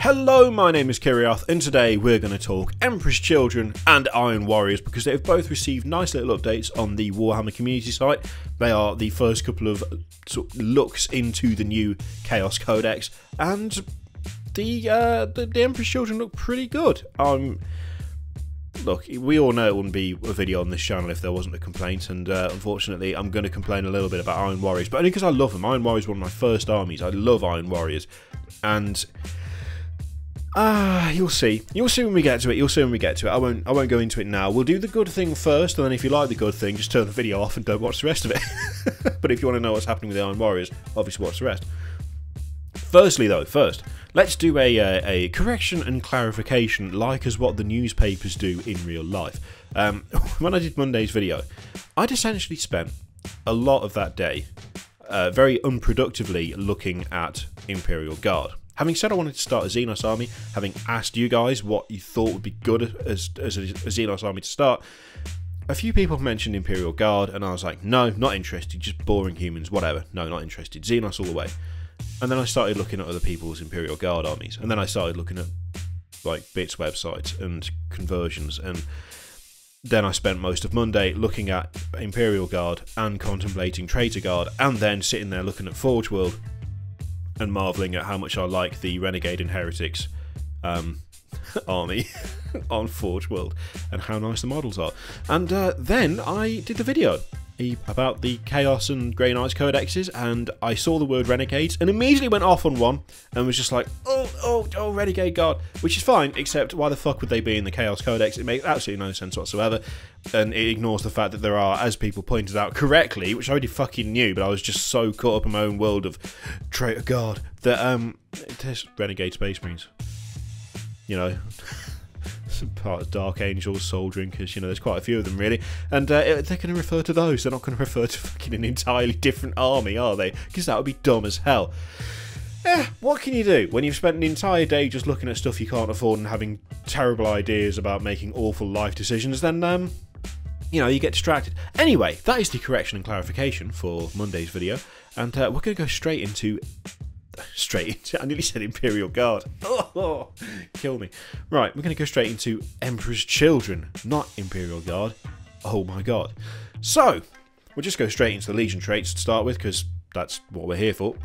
Hello, my name is Kirioth, and today we're going to talk Emperor's Children and Iron Warriors because they've both received nice little updates on the Warhammer Community site. They are the first couple of looks into the new Chaos Codex, and the Emperor's Children look pretty good. Look, we all know it wouldn't be a video on this channel if there wasn't a complaint, and unfortunately I'm going to complain a little bit about Iron Warriors, but only because I love them. Iron Warriors is one of my first armies. I love Iron Warriors, and you'll see. You'll see when we get to it. You'll see when we get to it. I won't go into it now. We'll do the good thing first, and then if you like the good thing, just turn the video off and don't watch the rest of it. But if you want to know what's happening with the Iron Warriors, obviously watch the rest. Firstly, though, let's do a correction and clarification, like as what the newspapers do in real life. When I did Monday's video, I'd essentially spent a lot of that day very unproductively looking at Imperial Guard. Having said I wanted to start a Xenos army, having asked you guys what you thought would be good as a Xenos army to start, a few people mentioned Imperial Guard, and I was like, no, not interested, just boring humans, whatever, no, not interested, Xenos all the way. And then I started looking at other people's Imperial Guard armies, and then I started looking at like Bits websites and conversions, and then I spent most of Monday looking at Imperial Guard and contemplating Traitor Guard, and then sitting there looking at Forge World and marvelling at how much I like the Renegade and Heretics army on Forge World and how nice the models are. And then I did the video about the Chaos and Grey Knights codexes, and I saw the word Renegades and immediately went off on one and was just like, oh, Renegade Guard, which is fine, except why the fuck would they be in the Chaos Codex? It makes absolutely no sense whatsoever, and it ignores the fact that there are, as people pointed out correctly, which I already fucking knew, but I was just so caught up in my own world of Traitor Guard, that there's Renegade Space Marines, you know. Part of Dark Angels, Soul Drinkers, you know, there's quite a few of them really, and they're going to refer to those. They're not going to refer to fucking an entirely different army, are they? Because that would be dumb as hell. What can you do when you've spent an entire day just looking at stuff you can't afford and having terrible ideas about making awful life decisions? Then you know, you get distracted. Anyway, that is the correction and clarification for Monday's video, and we're going to go straight into I nearly said Imperial Guard. Oh, kill me. Right, we're going to go straight into Emperor's Children, not Imperial Guard. Oh my god. So, we'll just go straight into the Legion traits to start with, because that's what we're here for.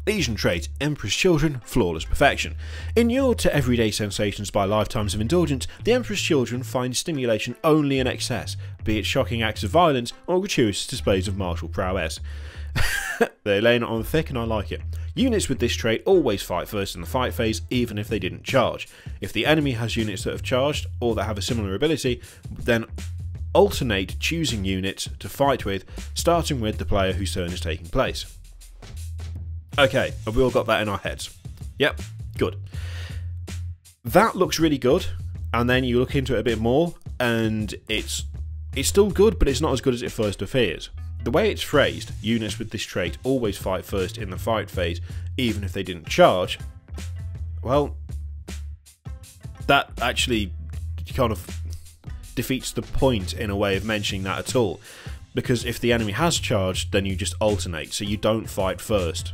Legion trait, Emperor's Children, flawless perfection. Inured to everyday sensations by lifetimes of indulgence, the Emperor's Children find stimulation only in excess, be it shocking acts of violence or gratuitous displays of martial prowess. They're laying it on thick, and I like it. Units with this trait always fight first in the fight phase, even if they didn't charge. If the enemy has units that have charged, or that have a similar ability, then alternate choosing units to fight with, starting with the player whose turn is taking place. Okay, have we all got that in our heads? Yep, good. That looks really good, and then you look into it a bit more, and it's still good, but it's not as good as it first appears. The way it's phrased, units with this trait always fight first in the fight phase, even if they didn't charge, well, that actually kind of defeats the point in a way of mentioning that at all. Because if the enemy has charged, then you just alternate, so you don't fight first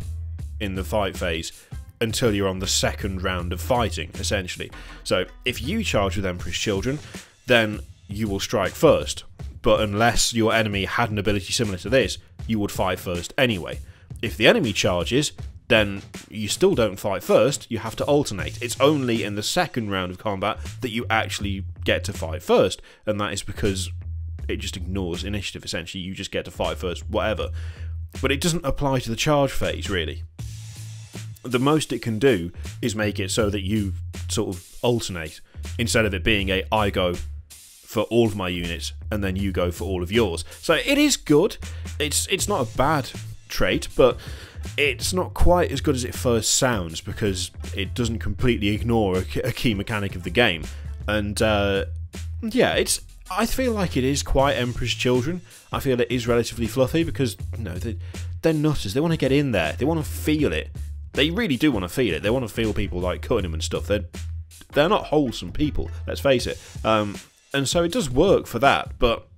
in the fight phase until you're on the second round of fighting, essentially. So if you charge with Emperor's Children, then you will strike first. But unless your enemy had an ability similar to this, you would fight first anyway. If the enemy charges, then you still don't fight first, you have to alternate. It's only in the second round of combat that you actually get to fight first, and that is because it just ignores initiative, essentially. You just get to fight first, whatever. But it doesn't apply to the charge phase, really. The most it can do is make it so that you sort of alternate, instead of it being a I go for all of my units and then you go for all of yours. So it is good. It's not a bad trait, but it's not quite as good as it first sounds, because it doesn't completely ignore a key mechanic of the game. And yeah, I feel like it is quite Emperor's Children. I feel it is relatively fluffy, because you know, they're nutters. They want to get in there. They want to feel it. They really do want to feel it. They want to feel people like cutting them and stuff. They're not wholesome people, let's face it. And so it does work for that, but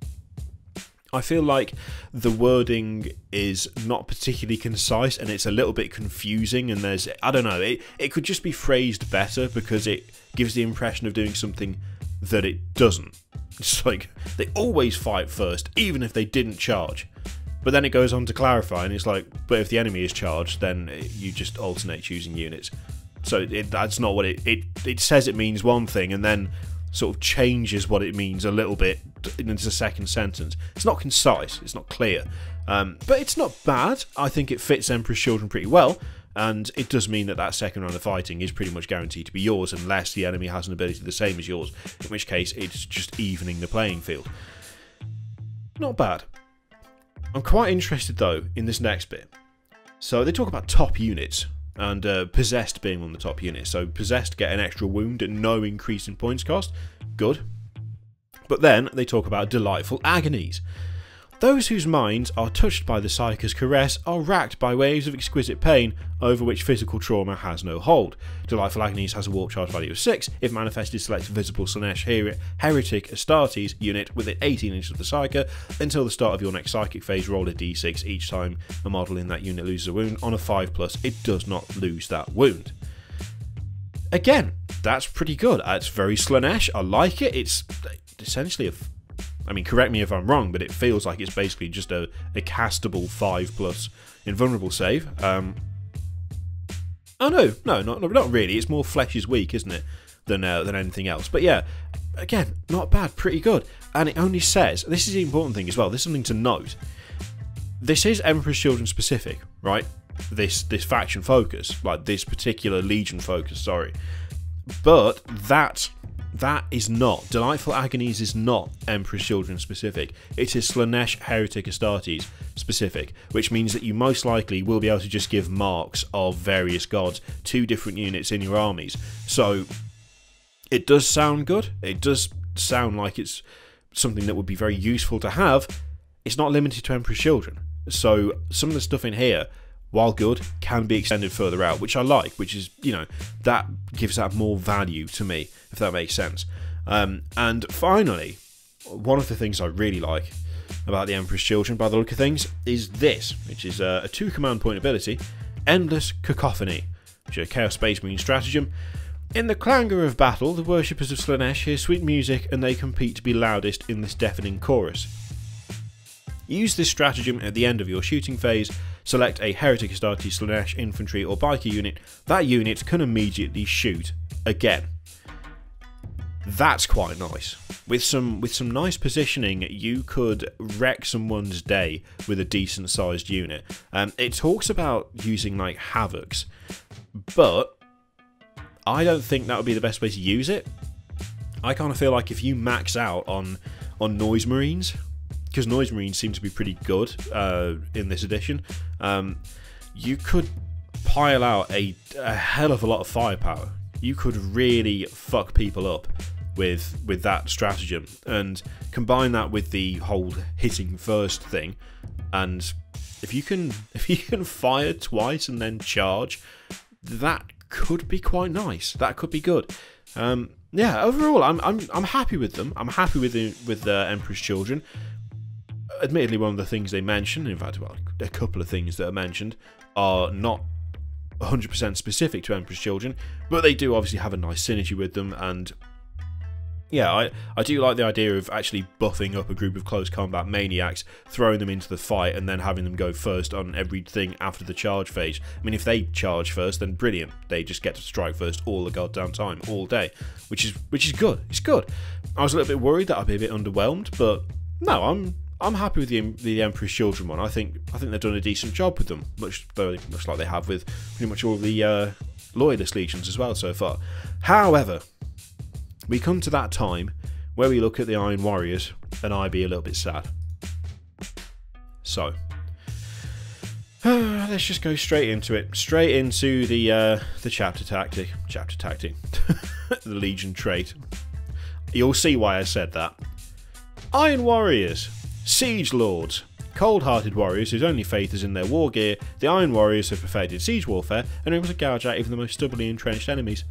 I feel like the wording is not particularly concise and it's a little bit confusing, and there's, I don't know, it could just be phrased better because it gives the impression of doing something that it doesn't. It's like, they always fight first, even if they didn't charge. But then it goes on to clarify, and it's like, but if the enemy is charged, then you just alternate choosing units. So that's not what it says it means one thing, and then sort of changes what it means a little bit into the second sentence. It's not concise, it's not clear, but it's not bad. I think it fits Emperor's Children pretty well, and it does mean that that second round of fighting is pretty much guaranteed to be yours unless the enemy has an ability the same as yours, in which case it's just evening the playing field. Not bad. I'm quite interested though in this next bit. So they talk about top units, and Possessed being one of the top units. So Possessed get an extra wound at no increase in points cost. Good. But then they talk about Delightful Agonies. Those whose minds are touched by the Psyker's caress are racked by waves of exquisite pain over which physical trauma has no hold. Delightful Agonies has a warp charge value of 6. If manifested, select visible Slaanesh Heretic Astartes unit within 18 inches of the Psyker. Until the start of your next Psychic phase, roll a d6 each time a model in that unit loses a wound. On a 5+, it does not lose that wound. Again, that's pretty good. It's very Slaanesh. I like it. It's essentially a... I mean, correct me if I'm wrong, but it feels like it's basically just a castable 5+ invulnerable save. Oh no, not really. It's more flesh is weak, isn't it, than anything else. But yeah, again, not bad, pretty good. And it only says, this is the important thing as well, there's something to note. This is Emperor's Children specific, right? This faction focus, like this particular Legion focus, sorry. But that is not. Delightful Agonies is not Emperor's Children specific. It is Slaanesh Heretic Astartes specific, which means that you most likely will be able to just give marks of various gods to different units in your armies. So it does sound good. It does sound like it's something that would be very useful to have. It's not limited to Emperor's Children. So some of the stuff in here, while good, can be extended further out, which I like, which is, you know, that gives that more value to me, if that makes sense. And finally, one of the things I really like about the Emperor's Children, by the look of things, is this, which is a 2 command point ability, Endless Cacophony, which is a Chaos Space Marine stratagem. In the clangor of battle, the worshippers of Slaanesh hear sweet music and they compete to be loudest in this deafening chorus. Use this stratagem at the end of your shooting phase. Select a Heretic Astartes Slaanesh infantry or biker unit. That unit can immediately shoot again. That's quite nice. With some nice positioning, you could wreck someone's day with a decent sized unit. It talks about using like Havocs, but I don't think that would be the best way to use it. I kind of feel like if you max out on Noise Marines, because Noise Marines seem to be pretty good in this edition, you could pile out a hell of a lot of firepower. You could really fuck people up with that stratagem, and combine that with the whole hitting first thing, and if you can fire twice and then charge, that could be quite nice. That could be good. Yeah, overall, I'm happy with them. I'm happy with Emperor's Children. Admittedly, one of the things they mention, in fact, well, a couple of things that are mentioned, are not 100% specific to Emperor's Children, but they do obviously have a nice synergy with them, and yeah, I do like the idea of actually buffing up a group of close combat maniacs, throwing them into the fight, and then having them go first on everything after the charge phase. I mean, if they charge first, then brilliant. They just get to strike first all the goddamn time, all day, which is good. It's good. I was a little bit worried that I'd be a bit underwhelmed, but no, I'm happy with the Emperor's Children one. I think they've done a decent job with them, much like they have with pretty much all the Loyalist Legions as well so far. However, we come to that time where we look at the Iron Warriors and I be a little bit sad. So, let's just go straight into it. Straight into the chapter tactic, the Legion trait. You'll see why I said that. Iron Warriors, Siege Lords, cold-hearted warriors whose only faith is in their war gear. The Iron Warriors have perfected siege warfare and are able to gouge out even the most stubbornly entrenched enemies.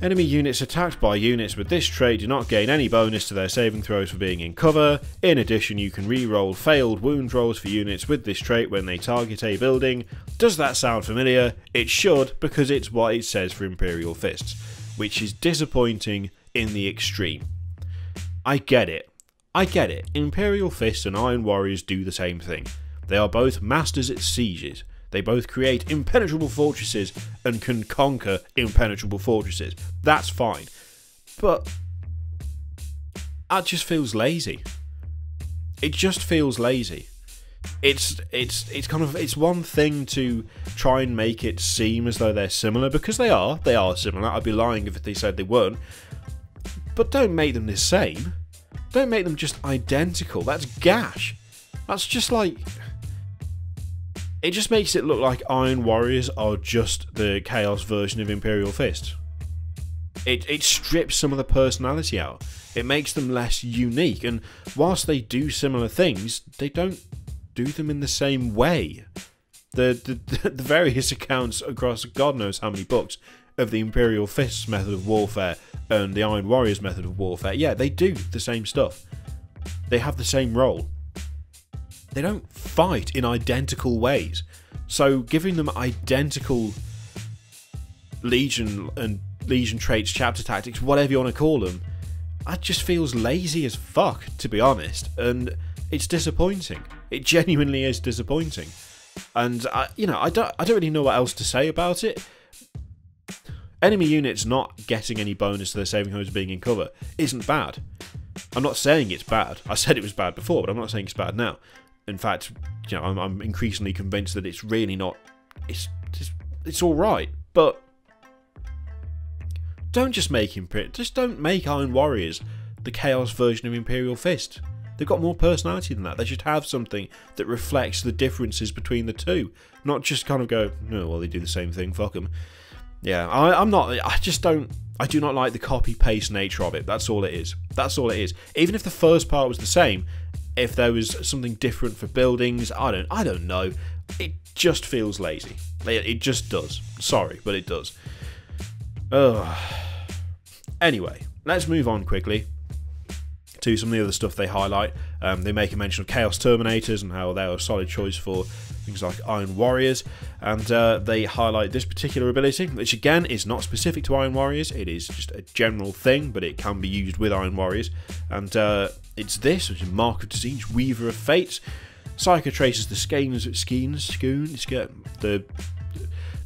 Enemy units attacked by units with this trait do not gain any bonus to their saving throws for being in cover. In addition, you can re-roll failed wound rolls for units with this trait when they target a building. Does that sound familiar? It should, because it's what it says for Imperial Fists, which is disappointing in the extreme. I get it. Imperial Fists and Iron Warriors do the same thing. They are both masters at sieges. They both create impenetrable fortresses and can conquer impenetrable fortresses. That's fine. But that just feels lazy. It just feels lazy. It's one thing to try and make it seem as though they're similar, because they are similar. I'd be lying if they said they weren't. But don't make them the same. Don't make them just identical. That's gash. That's just like... It just makes it look like Iron Warriors are just the Chaos version of Imperial Fist. It strips some of the personality out. It makes them less unique, and whilst they do similar things, they don't do them in the same way. The various accounts across God knows how many books of the Imperial Fist's method of warfare and the Iron Warriors method of warfare, yeah, they do the same stuff. They have the same role. They don't fight in identical ways. So giving them identical Legion and Legion traits, chapter tactics, whatever you want to call them, that just feels lazy as fuck, to be honest. And it's disappointing. It genuinely is disappointing. And I don't really know what else to say about it. Enemy units not getting any bonus to their saving throws being in cover isn't bad. I'm not saying it's bad. I said it was bad before, but I'm not saying it's bad now. In fact, I'm increasingly convinced that it's really not. It's all right, but don't just make don't make Iron Warriors the Chaos version of Imperial Fist. They've got more personality than that. They should have something that reflects the differences between the two, not just kind of go, no, well, they do the same thing. Fuck them. Yeah, I do not like the copy-paste nature of it. That's all it is. That's all it is. Even if the first part was the same, if there was something different for buildings, I don't know. It just feels lazy. It just does. Sorry, but it does. Ugh. Anyway, let's move on quickly to some of the other stuff they highlight. They make a mention of Chaos Terminators and how they're a solid choice for things like Iron Warriors, and they highlight this particular ability, which again is not specific to Iron Warriors. It is just a general thing, but it can be used with Iron Warriors, and it's this, which is Mark of Tzeentch, Weaver of Fates. Psycho traces the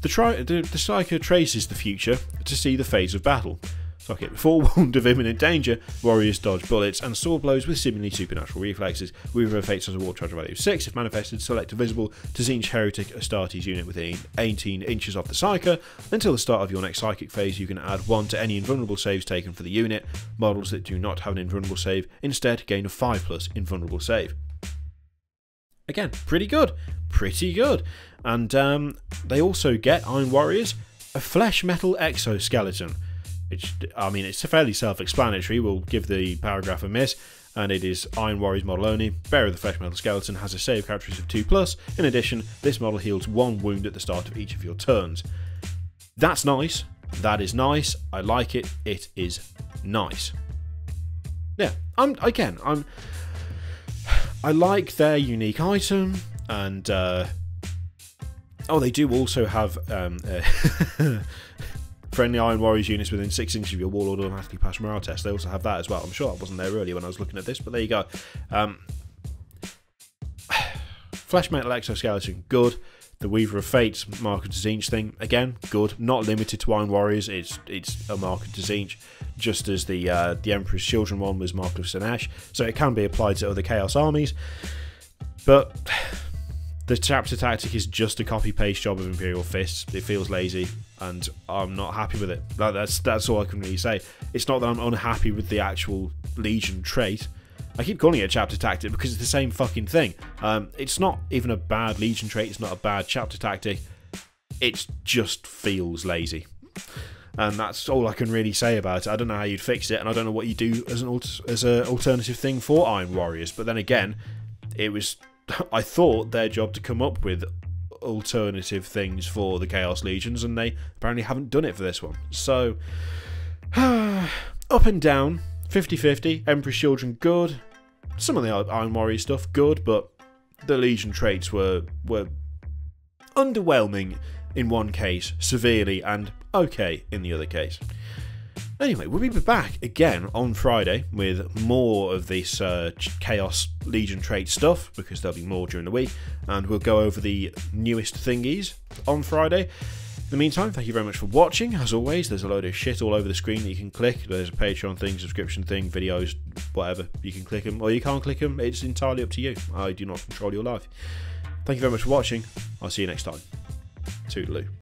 the Psycho traces the future to see the phase of battle. Okay, before warned of imminent danger, warriors dodge bullets and sword blows with seemingly supernatural reflexes. Weaver of Fates has a war charge value of 6. If manifested, select a visible Tzeentch Heretic Astartes unit within 18 inches of the Psycho. Until the start of your next psychic phase, you can add 1 to any invulnerable saves taken for the unit. Models that do not have an invulnerable save instead gain a 5+ invulnerable save. Again, pretty good. Pretty good. And they also get, Iron Warriors, a flesh metal exoskeleton. It's fairly self-explanatory. We'll give the paragraph a miss, and it is Iron Warriors model only. Bearer of the Flesh Metal Skeleton has a save characteristic of 2+. In addition, this model heals 1 wound at the start of each of your turns. That's nice. That is nice. I like it. It is nice. Yeah, I like their unique item, and they do also have friendly Iron Warriors units within 6 inches of your warlord automatically pass morale test. They also have that as well. I'm sure I wasn't there earlier when I was looking at this, but there you go. Flesh Metal Exoskeleton, good. The Weaver of Fates, Mark of Tzeentch thing, again, good. Not limited to Iron Warriors, it's a Mark of Tzeentch, just as the Emperor's Children one was Mark of Sinesh, so it can be applied to other Chaos armies. But the chapter tactic is just a copy-paste job of Imperial Fists. It feels lazy, and I'm not happy with it. That's all I can really say. It's not that I'm unhappy with the actual Legion trait. I keep calling it a chapter tactic because it's the same fucking thing. It's not even a bad Legion trait. It's not a bad chapter tactic. It just feels lazy. And that's all I can really say about it. I don't know how you'd fix it, and I don't know what you do as an alternative thing for Iron Warriors. But then again, it was, I thought, their job to come up with alternative things for the Chaos Legions, and they apparently haven't done it for this one. So, Up and down, 50-50. Emperor's Children, good. Some of the Iron Warrior stuff, good, but the Legion traits were underwhelming in one case, severely, and okay in the other case. Anyway, we'll be back again on Friday with more of this Chaos Legion trait stuff, because there'll be more during the week, and we'll go over the newest thingies on Friday. In the meantime, thank you very much for watching. As always, there's a load of shit all over the screen that you can click. There's a Patreon thing, subscription thing, videos, whatever. You can click them, or you can't click them. It's entirely up to you. I do not control your life. Thank you very much for watching. I'll see you next time. Toodaloo.